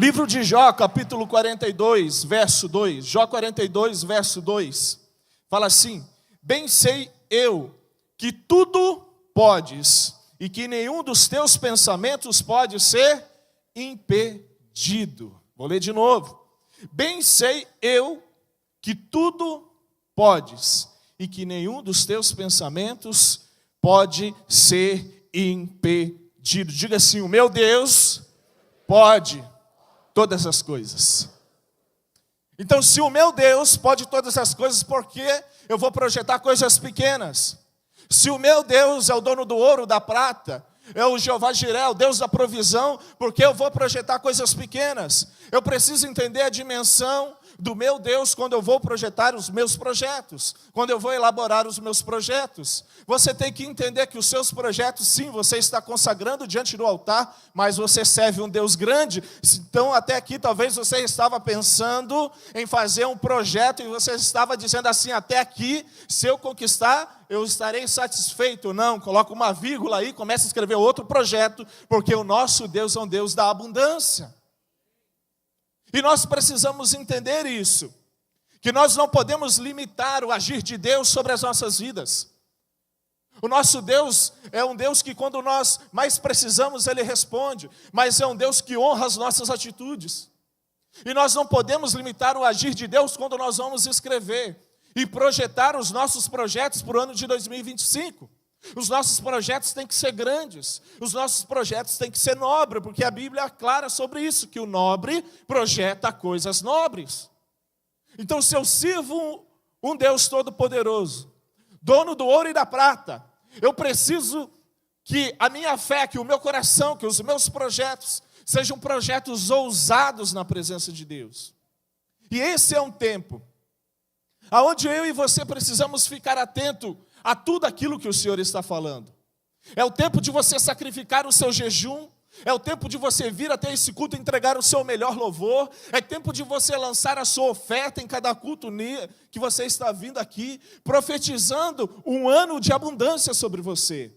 Livro de Jó, capítulo 42, verso 2. Jó 42, verso 2. Fala assim: bem sei eu que tudo podes, e que nenhum dos teus pensamentos pode ser impedido. Vou ler de novo. Bem sei eu que tudo podes, e que nenhum dos teus pensamentos pode ser impedido. Diga assim: o meu Deus pode todas as coisas. Então, se o meu Deus pode todas as coisas, por que eu vou projetar coisas pequenas? Se o meu Deus é o dono do ouro, da prata, é o Jeová Jiré, o Deus da provisão, por que eu vou projetar coisas pequenas? Eu preciso entender a dimensão do meu Deus quando eu vou projetar os meus projetos, quando eu vou elaborar os meus projetos. Você tem que entender que os seus projetos, sim, você está consagrando diante do altar, mas você serve um Deus grande. Então, até aqui, talvez você estava pensando em fazer um projeto e você estava dizendo assim: até aqui, se eu conquistar, eu estarei satisfeito. Não, coloca uma vírgula aí, começa a escrever outro projeto, porque o nosso Deus é um Deus da abundância. E nós precisamos entender isso, que nós não podemos limitar o agir de Deus sobre as nossas vidas. O nosso Deus é um Deus que quando nós mais precisamos, Ele responde, mas é um Deus que honra as nossas atitudes. E nós não podemos limitar o agir de Deus quando nós vamos escrever e projetar os nossos projetos para o ano de 2025. Os nossos projetos têm que ser grandes, os nossos projetos têm que ser nobres, porque a Bíblia é clara sobre isso, que o nobre projeta coisas nobres. Então, se eu sirvo um Deus todo-poderoso, dono do ouro e da prata, eu preciso que a minha fé, que o meu coração, que os meus projetos sejam projetos ousados na presença de Deus. E esse é um tempo aonde eu e você precisamos ficar atento a tudo aquilo que o Senhor está falando. É o tempo de você sacrificar o seu jejum, é o tempo de você vir até esse culto e entregar o seu melhor louvor, é tempo de você lançar a sua oferta em cada culto que você está vindo aqui, profetizando um ano de abundância sobre você.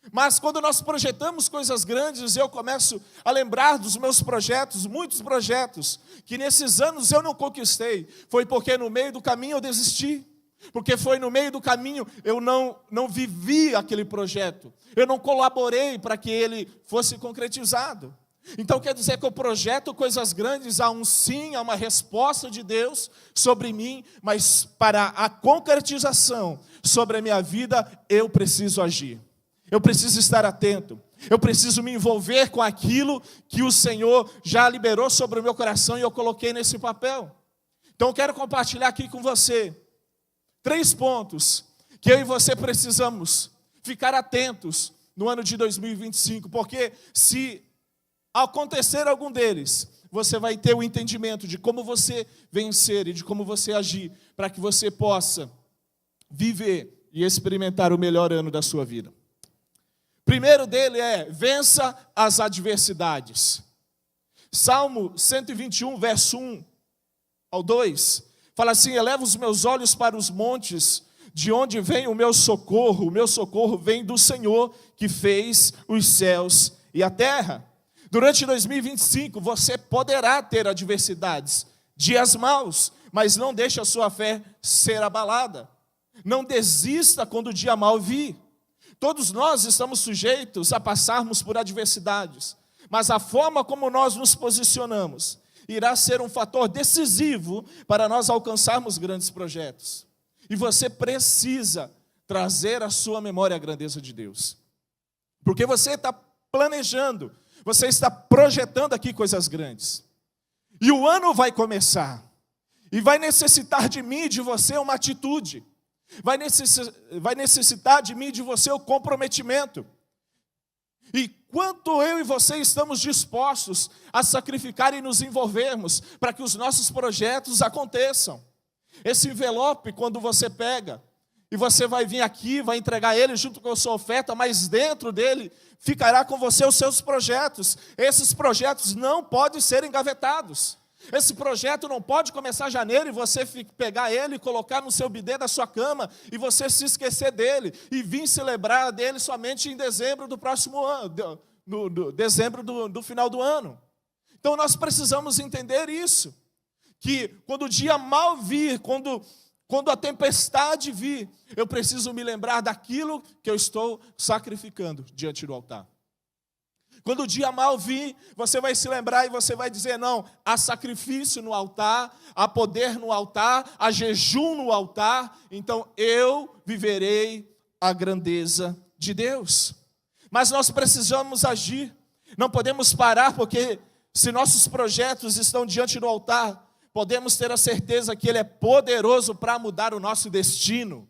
Mas quando nós projetamos coisas grandes, eu começo a lembrar dos meus projetos, muitos projetos, que nesses anos eu não conquistei, foi porque no meio do caminho eu desisti. Porque foi no meio do caminho, eu não vivi aquele projeto. Eu não colaborei para que ele fosse concretizado. Então quer dizer que eu projeto coisas grandes, há um sim, há uma resposta de Deus sobre mim, mas para a concretização sobre a minha vida, eu preciso agir. Eu preciso estar atento. Eu preciso me envolver com aquilo que o Senhor já liberou sobre o meu coração e eu coloquei nesse papel. Então eu quero compartilhar aqui com você 3 pontos que eu e você precisamos ficar atentos no ano de 2025, porque se acontecer algum deles, você vai ter o entendimento de como você vencer e de como você agir, para que você possa viver e experimentar o melhor ano da sua vida. Primeiro dele é: vença as adversidades. Salmo 121, verso 1 ao 2, fala assim: eleva os meus olhos para os montes, de onde vem o meu socorro vem do Senhor, que fez os céus e a terra. Durante 2025, você poderá ter adversidades, dias maus, mas não deixe a sua fé ser abalada. Não desista quando o dia mau vir. Todos nós estamos sujeitos a passarmos por adversidades, mas a forma como nós nos posicionamos irá ser um fator decisivo para nós alcançarmos grandes projetos. E você precisa trazer à sua memória a grandeza de Deus. Porque você está planejando, você está projetando aqui coisas grandes. E o ano vai começar. E vai necessitar de mim e de você uma atitude. Vai necessitar de mim e de você o comprometimento. E quanto eu e você estamos dispostos a sacrificar e nos envolvermos para que os nossos projetos aconteçam. Esse envelope, quando você pega, e você vai vir aqui, vai entregar ele junto com a sua oferta, mas dentro dele ficará com você os seus projetos. Esses projetos não podem ser engavetados. Esse projeto não pode começar em janeiro e você pegar ele e colocar no seu bidê da sua cama e você se esquecer dele e vir celebrar dele somente em dezembro do próximo ano, dezembro do final do ano. Então nós precisamos entender isso, que quando o dia mal vir, quando a tempestade vir, eu preciso me lembrar daquilo que eu estou sacrificando diante do altar. Quando o dia mal vir, você vai se lembrar e você vai dizer, não, há sacrifício no altar, há poder no altar, há jejum no altar, então eu viverei a grandeza de Deus. Mas nós precisamos agir, não podemos parar, porque se nossos projetos estão diante do altar, podemos ter a certeza que Ele é poderoso para mudar o nosso destino.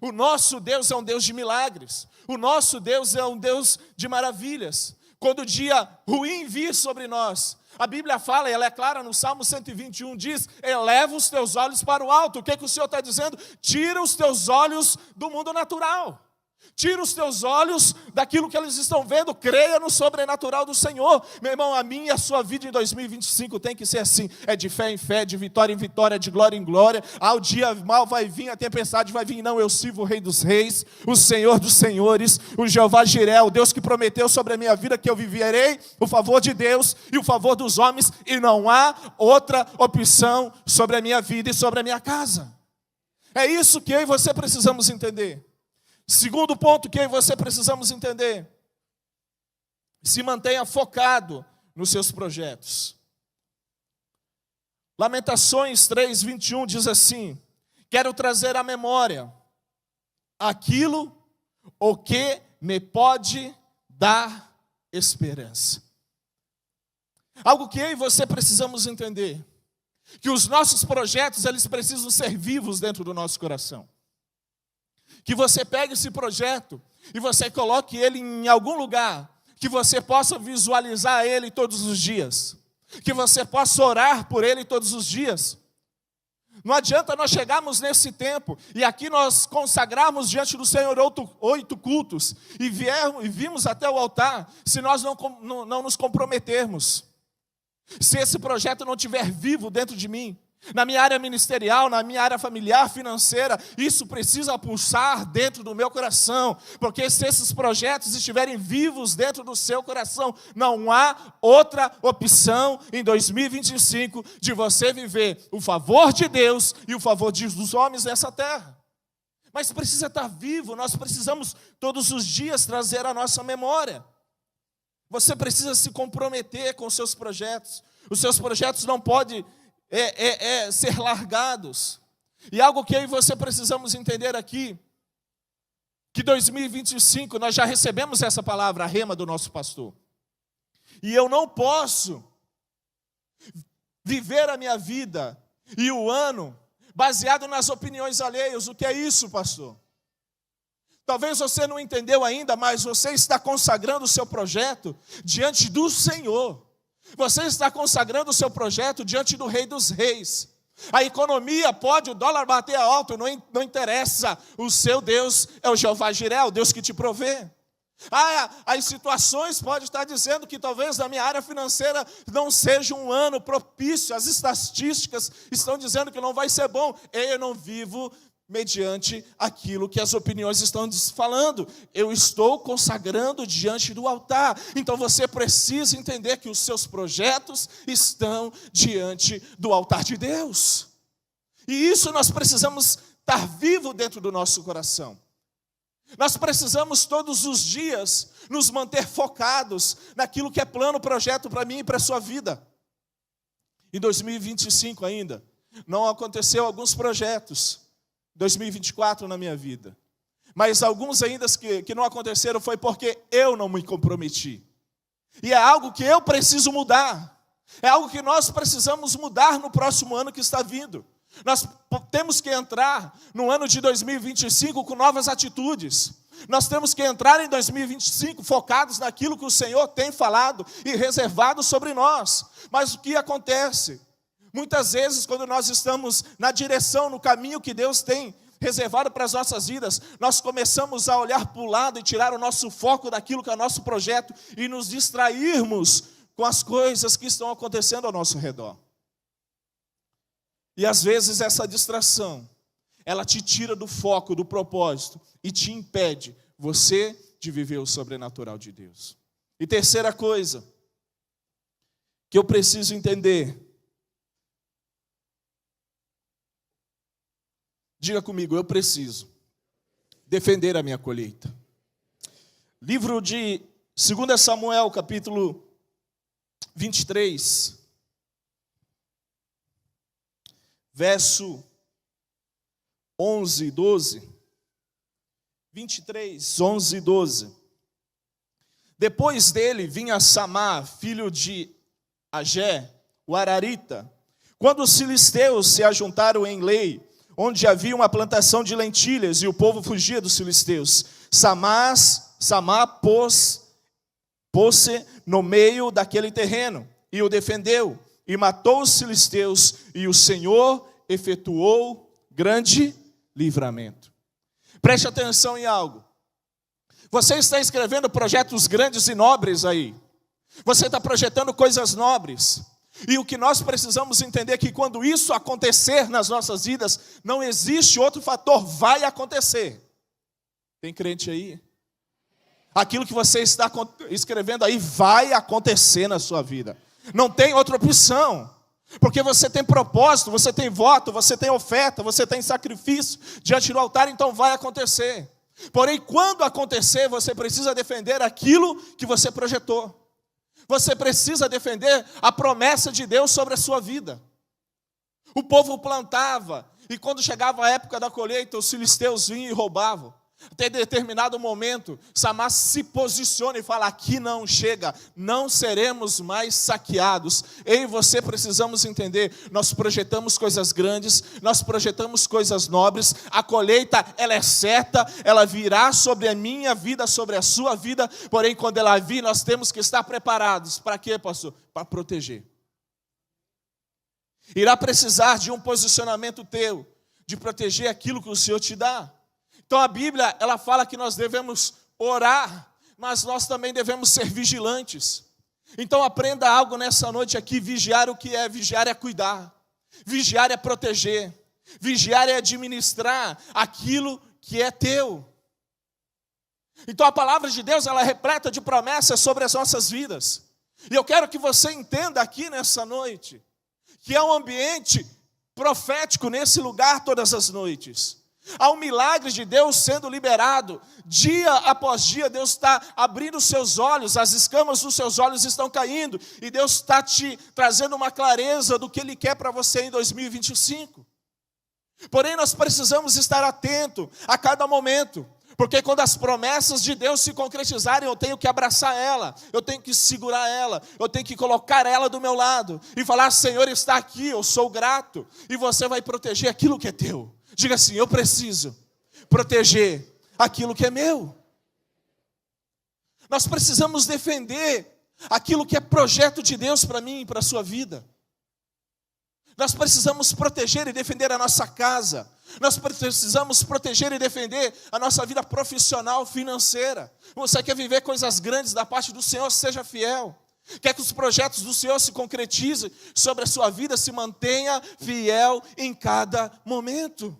O nosso Deus é um Deus de milagres, o nosso Deus é um Deus de maravilhas. Quando o dia ruim vir sobre nós, a Bíblia fala, e ela é clara no Salmo 121, diz, eleva os teus olhos para o alto. O que o Senhor está dizendo? Tira os teus olhos do mundo natural. Tira os teus olhos daquilo que eles estão vendo, creia no sobrenatural do Senhor. Meu irmão, a minha e a sua vida em 2025 tem que ser assim, é de fé em fé, de vitória em vitória, de glória em glória. O dia mal vai vir, a tempestade vai vir, não, eu sirvo o Rei dos Reis, o Senhor dos Senhores, o Jeová Jiré, o Deus que prometeu sobre a minha vida que eu viverei o favor de Deus e o favor dos homens, e não há outra opção sobre a minha vida e sobre a minha casa. É isso que eu e você precisamos entender. Segundo ponto que eu e você precisamos entender: se mantenha focado nos seus projetos. Lamentações 3:21 diz assim: quero trazer à memória aquilo o que me pode dar esperança. Algo que eu e você precisamos entender, que os nossos projetos, eles precisam ser vivos dentro do nosso coração. Que você pegue esse projeto e você coloque ele em algum lugar, que você possa visualizar ele todos os dias, que você possa orar por ele todos os dias. Não adianta nós chegarmos nesse tempo e aqui nós consagrarmos diante do Senhor 8 cultos e vimos até o altar, se nós não nos comprometermos, se esse projeto não estiver vivo dentro de mim, na minha área ministerial, na minha área familiar, financeira, isso precisa pulsar dentro do meu coração, porque se esses projetos estiverem vivos dentro do seu coração, não há outra opção em 2025 de você viver o favor de Deus e o favor dos homens nessa terra. Mas precisa estar vivo, nós precisamos todos os dias trazer a nossa memória. Você precisa se comprometer com os seus projetos. Os seus projetos não podem ser largados. E algo que eu e você precisamos entender aqui, que 2025 nós já recebemos essa palavra, a rema do nosso pastor. E eu não posso viver a minha vida e o ano baseado nas opiniões alheias. O que é isso, pastor? Talvez você não entendeu ainda, mas você está consagrando o seu projeto diante do Senhor. Você está consagrando o seu projeto diante do Rei dos Reis. A economia pode, o dólar bater alto, não interessa. O seu Deus é o Jeová Jiré, o Deus que te provê. As situações podem estar dizendo que talvez na minha área financeira não seja um ano propício. As estatísticas estão dizendo que não vai ser bom. Eu não vivo mediante aquilo que as opiniões estão falando. Eu estou consagrando diante do altar. Então você precisa entender que os seus projetos estão diante do altar de Deus. E isso nós precisamos estar vivo dentro do nosso coração. Nós precisamos todos os dias nos manter focados naquilo que é plano, projeto para mim e para a sua vida. Em 2025 ainda, não aconteceu alguns projetos. 2024 na minha vida. Mas alguns ainda que não aconteceram foi porque eu não me comprometi. E é algo que eu preciso mudar. É algo que nós precisamos mudar no próximo ano que está vindo. Nós temos que entrar no ano de 2025 com novas atitudes. Nós temos que entrar em 2025 focados naquilo que o Senhor tem falado e reservado sobre nós. Mas o que acontece? Muitas vezes, quando nós estamos na direção, no caminho que Deus tem reservado para as nossas vidas, nós começamos a olhar para o lado e tirar o nosso foco daquilo que é o nosso projeto e nos distrairmos com as coisas que estão acontecendo ao nosso redor. E às vezes essa distração, ela te tira do foco, do propósito e te impede você de viver o sobrenatural de Deus. E terceira coisa, que eu preciso entender. Diga comigo, eu preciso defender a minha colheita. Livro de 2 Samuel, capítulo 23, verso 11 e 12. 23, 11 e 12. Depois dele vinha Samá, filho de Agé, o Ararita. Quando os filisteus se ajuntaram em Lei, onde havia uma plantação de lentilhas, e o povo fugia dos filisteus, Samá pôs-se no meio daquele terreno, e o defendeu, e matou os filisteus, e o Senhor efetuou grande livramento. Preste atenção em algo. Você está escrevendo projetos grandes e nobres aí. Você está projetando coisas nobres. E o que nós precisamos entender é que quando isso acontecer nas nossas vidas, não existe outro fator, vai acontecer. Tem crente aí? Aquilo que você está escrevendo aí vai acontecer na sua vida. Não tem outra opção. Porque você tem propósito, você tem voto, você tem oferta, você tem sacrifício diante do altar, então vai acontecer. Porém, quando acontecer, você precisa defender aquilo que você projetou. Você precisa defender a promessa de Deus sobre a sua vida. O povo plantava, e quando chegava a época da colheita, os filisteus vinham e roubavam. Até determinado momento, Samá se posiciona e fala, aqui não chega, não seremos mais saqueados. Eu e você precisamos entender, nós projetamos coisas grandes, nós projetamos coisas nobres, a colheita ela é certa, ela virá sobre a minha vida, sobre a sua vida, porém quando ela vir, nós temos que estar preparados. Para quê, pastor? Para proteger. Irá precisar de um posicionamento teu, de proteger aquilo que o Senhor te dá. Então a Bíblia, ela fala que nós devemos orar, mas nós também devemos ser vigilantes. Então aprenda algo nessa noite aqui, vigiar o que é? Vigiar é cuidar, vigiar é proteger, vigiar é administrar aquilo que é teu. Então a palavra de Deus, ela é repleta de promessas sobre as nossas vidas. E eu quero que você entenda aqui nessa noite, que é um ambiente profético nesse lugar todas as noites. Há um milagre de Deus sendo liberado, dia após dia Deus está abrindo os seus olhos, as escamas dos seus olhos estão caindo, e Deus está te trazendo uma clareza do que Ele quer para você em 2025. Porém nós precisamos estar atentos a cada momento, porque quando as promessas de Deus se concretizarem, eu tenho que abraçar ela, eu tenho que segurar ela, eu tenho que colocar ela do meu lado, e falar, Senhor está aqui, eu sou grato, e você vai proteger aquilo que é teu. Diga assim, eu preciso proteger aquilo que é meu. Nós precisamos defender aquilo que é projeto de Deus para mim e para a sua vida. Nós precisamos proteger e defender a nossa casa. Nós precisamos proteger e defender a nossa vida profissional, financeira. Você quer viver coisas grandes da parte do Senhor, seja fiel. Quer que os projetos do Senhor se concretizem sobre a sua vida, se mantenha fiel em cada momento.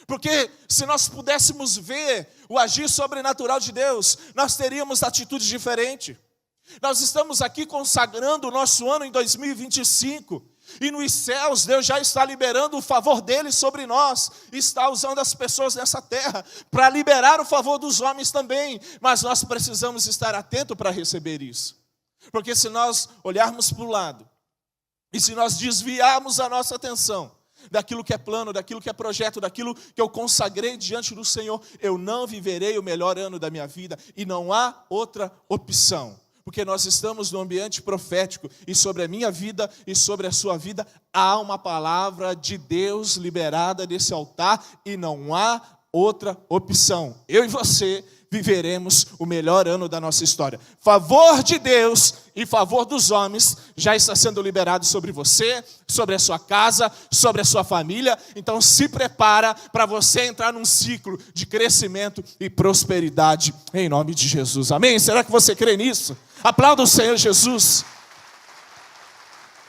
Porque se nós pudéssemos ver o agir sobrenatural de Deus, nós teríamos atitudes diferentes. Nós estamos aqui consagrando o nosso ano em 2025. E nos céus Deus já está liberando o favor dele sobre nós. Está usando as pessoas nessa terra para liberar o favor dos homens também. Mas nós precisamos estar atentos para receber isso. Porque se nós olharmos para o lado, e se nós desviarmos a nossa atenção daquilo que é plano, daquilo que é projeto, daquilo que eu consagrei diante do Senhor, eu não viverei o melhor ano da minha vida, e não há outra opção, porque nós estamos no ambiente profético, e sobre a minha vida e sobre a sua vida, há uma palavra de Deus liberada desse altar, e não há outra opção. Eu e você viveremos o melhor ano da nossa história. Favor de Deus e favor dos homens já está sendo liberado sobre você, sobre a sua casa, sobre a sua família. Então se prepara para você entrar num ciclo de crescimento e prosperidade em nome de Jesus. Amém? Será que você crê nisso? Aplauda o Senhor Jesus.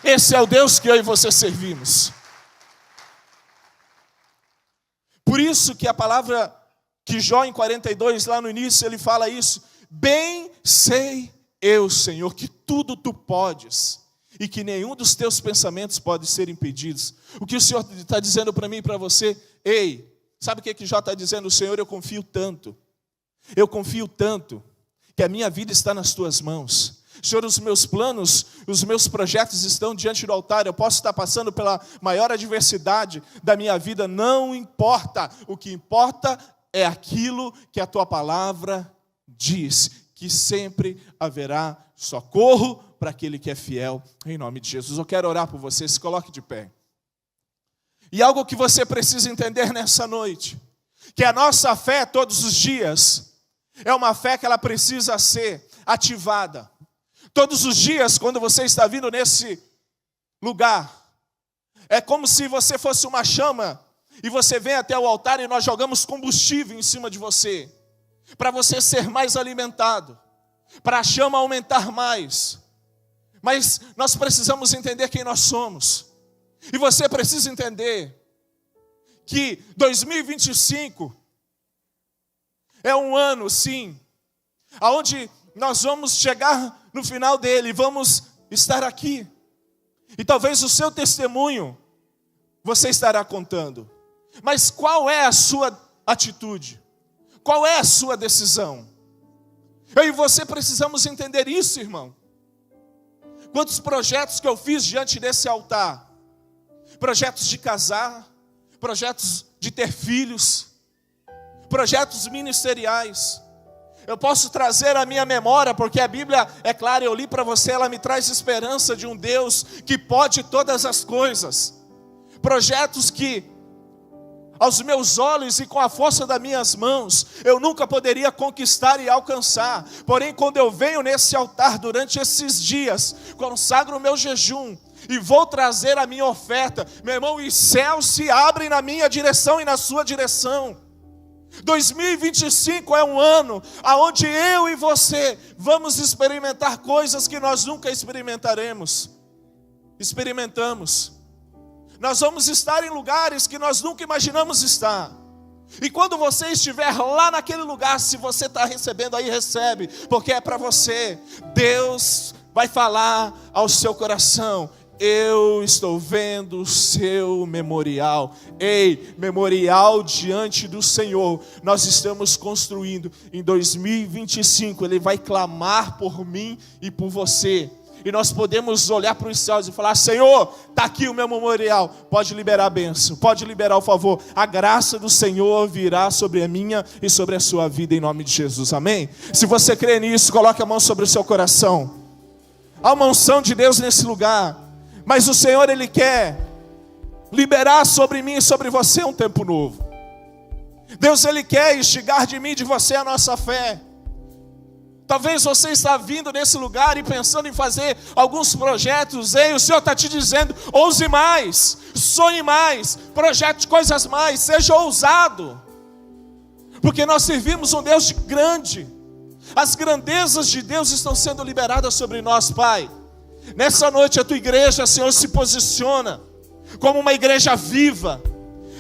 Esse é o Deus que eu e você servimos. Por isso que a palavra que Jó em 42, lá no início, ele fala isso. Bem sei eu, Senhor, que tudo tu podes e que nenhum dos teus pensamentos pode ser impedidos. O que o Senhor está dizendo para mim e para você? Ei, sabe o que Jó está dizendo? Senhor, eu confio tanto que a minha vida está nas tuas mãos. Senhor, os meus planos, os meus projetos estão diante do altar. Eu posso estar passando pela maior adversidade da minha vida, não importa. O que importa é aquilo que a tua palavra diz, que sempre haverá socorro para aquele que é fiel, em nome de Jesus. Eu quero orar por você, se coloque de pé. E algo que você precisa entender nessa noite, que a nossa fé todos os dias é uma fé que ela precisa ser ativada. Todos os dias, quando você está vindo nesse lugar, é como se você fosse uma chama e você vem até o altar e nós jogamos combustível em cima de você, para você ser mais alimentado, para a chama aumentar mais. Mas nós precisamos entender quem nós somos. E você precisa entender que 2025 é um ano, sim, aonde nós vamos chegar no final dele, vamos estar aqui. E talvez o seu testemunho você estará contando. Mas qual é a sua atitude? Qual é a sua decisão? Eu e você precisamos entender isso, irmão. Quantos projetos que eu fiz diante desse altar? Projetos de casar, projetos de ter filhos, projetos ministeriais. Eu posso trazer à minha memória, porque a Bíblia, é clara, eu li para você, ela me traz esperança de um Deus que pode todas as coisas. Projetos que, aos meus olhos e com a força das minhas mãos, eu nunca poderia conquistar e alcançar. Porém, quando eu venho nesse altar durante esses dias, consagro o meu jejum e vou trazer a minha oferta, meu irmão, os céus se abrem na minha direção e na sua direção. 2025 é um ano onde eu e você vamos experimentar coisas que nós nunca experimentamos. Nós vamos estar em lugares que nós nunca imaginamos estar. E quando você estiver lá naquele lugar, se você está recebendo aí, recebe, porque é para você. Deus vai falar ao seu coração: eu estou vendo o seu memorial. Ei, memorial diante do Senhor. Nós estamos construindo em 2025. Ele vai clamar por mim e por você. E nós podemos olhar para os céus e falar: Senhor, está aqui o meu memorial. Pode liberar a bênção, pode liberar o favor. A graça do Senhor virá sobre a minha e sobre a sua vida, em nome de Jesus, amém? Se você crê nisso, coloque a mão sobre o seu coração. Há uma unção de Deus nesse lugar. Mas o Senhor, Ele quer liberar sobre mim e sobre você um tempo novo. Deus, Ele quer instigar de mim e de você a nossa fé. Talvez você está vindo nesse lugar e pensando em fazer alguns projetos. Ei, o Senhor está te dizendo: ouse mais, sonhe mais, projete coisas mais, seja ousado. Porque nós servimos um Deus grande. As grandezas de Deus estão sendo liberadas sobre nós, Pai. Nessa noite a tua igreja, Senhor, se posiciona como uma igreja viva.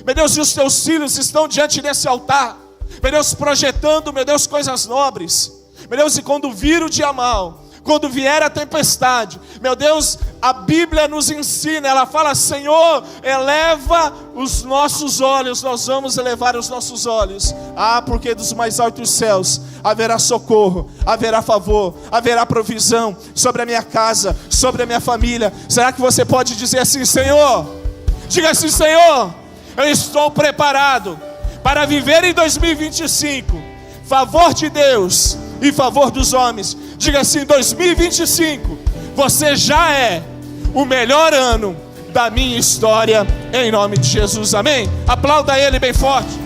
Meu Deus, e os teus filhos estão diante desse altar, meu Deus, projetando, meu Deus, coisas nobres. Meu Deus, e quando vir o dia mau, quando vier a tempestade, meu Deus, a Bíblia nos ensina, ela fala: Senhor, eleva os nossos olhos. Nós vamos elevar os nossos olhos. Porque dos mais altos céus haverá socorro, haverá favor, haverá provisão sobre a minha casa, sobre a minha família. Será que você pode dizer assim: Senhor? Diga assim: Senhor, eu estou preparado para viver em 2025 favor de Deus e favor dos homens. Diga assim: 2025, você já é o melhor ano da minha história, em nome de Jesus, amém? Aplauda Ele bem forte.